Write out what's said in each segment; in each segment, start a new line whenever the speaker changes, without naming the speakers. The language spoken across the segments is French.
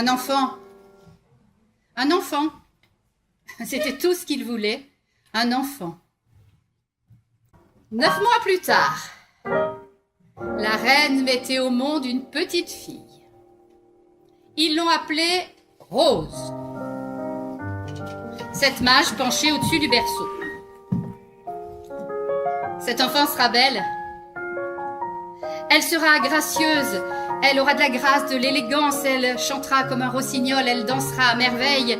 Un enfant. Un enfant. C'était tout ce qu'il voulait. Un enfant. 9 mois plus tard, la reine mettait au monde une petite fille. Ils l'ont appelée Rose. Cette mage penchée au-dessus du berceau. Cette enfant sera belle. Elle sera gracieuse. Elle aura de la grâce, de l'élégance. Elle chantera comme un rossignol. Elle dansera à merveille.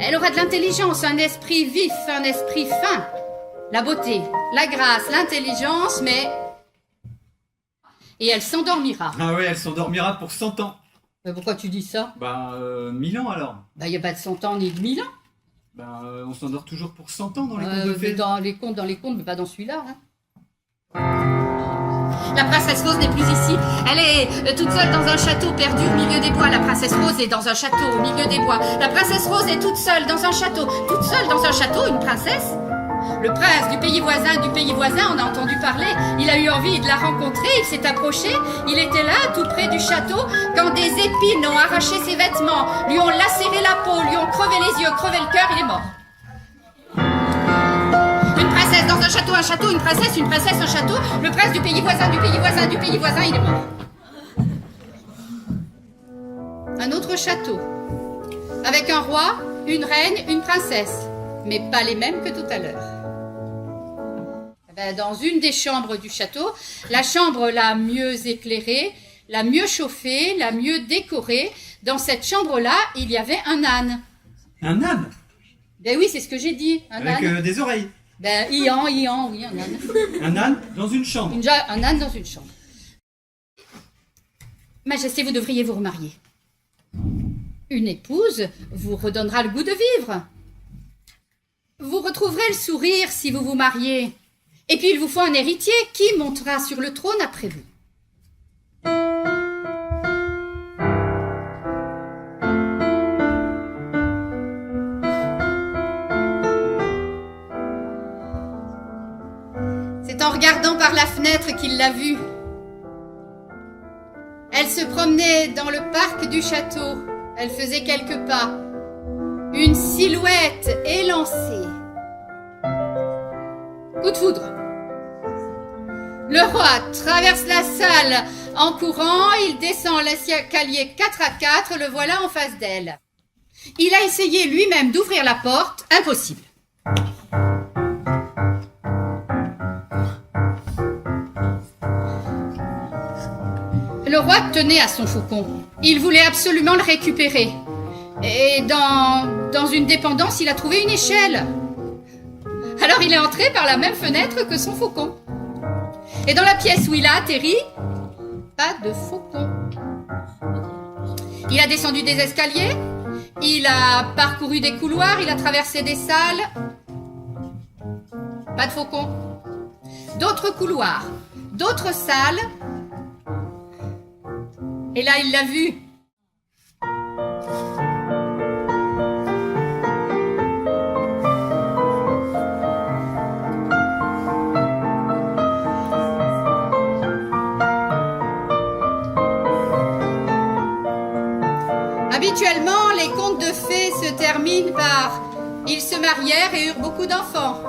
Elle aura de l'intelligence, un esprit vif, un esprit fin. La beauté, la grâce, l'intelligence, mais... Et elle s'endormira.
Ah ouais, elle s'endormira pour 100 ans.
Mais pourquoi tu dis ça?
1000 ans alors.
Il n'y a pas de 100 ans ni de 1000 ans.
On s'endort toujours pour 100 ans dans les contes de fées.
Dans les contes, mais pas dans celui-là. Hein. La princesse Rose n'est plus ici. Elle est toute seule dans un château perdu au milieu des bois. La princesse Rose est dans un château au milieu des bois. La princesse Rose est toute seule dans un château. Toute seule dans un château, une princesse. Le prince du pays voisin en a entendu parler. Il a eu envie de la rencontrer, il s'est approché. Il était là, tout près du château, quand des épines ont arraché ses vêtements, lui ont lacéré la peau, lui ont crevé les yeux, crevé le cœur, il est mort. Une princesse dans un château, une princesse, un château. Le prince du pays voisin, il est mort. Un autre château, avec un roi, une reine, une princesse, mais pas les mêmes que tout à l'heure. Dans une des chambres du château, la chambre la mieux éclairée, la mieux chauffée, la mieux décorée, dans cette chambre-là, il y avait un âne.
Un âne?
Ben oui, c'est ce que j'ai dit, un
avec
âne.
Des oreilles.
Ian, oui, un âne.
Un âne dans une chambre.
Un âne dans une chambre. Majesté, vous devriez vous remarier. Une épouse vous redonnera le goût de vivre. Vous retrouverez le sourire si vous vous mariez. Et puis il vous faut un héritier qui montera sur le trône après vous. C'est en regardant par la fenêtre qu'il l'a vue. Elle se promenait dans le parc du château. Elle faisait quelques pas. Une silhouette élancée. Coup de foudre. Le roi traverse la salle en courant, il descend l'escalier 4 à 4, le voilà en face d'elle. Il a essayé lui-même d'ouvrir la porte, impossible. Le roi tenait à son faucon. Il voulait absolument le récupérer. Et dans une dépendance, il a trouvé une échelle. Alors il est entré par la même fenêtre que son faucon. Et dans la pièce où il a atterri, pas de faucon. Il a descendu des escaliers, il a parcouru des couloirs, il a traversé des salles. Pas de faucon. D'autres couloirs, d'autres salles. Et là, il l'a vu. Habituellement, les contes de fées se terminent par « Ils se marièrent et eurent beaucoup d'enfants ».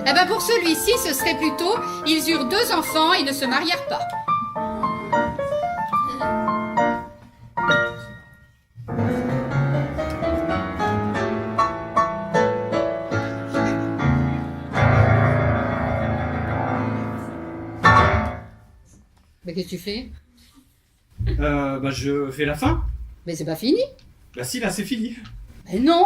Eh bien, pour celui-ci, ce serait plutôt « Ils eurent 2 enfants et ne se marièrent pas ». Mais qu'est-ce que tu fais?
Je fais la fin.
Mais c'est pas fini.
Si, là, c'est fini.
Mais non.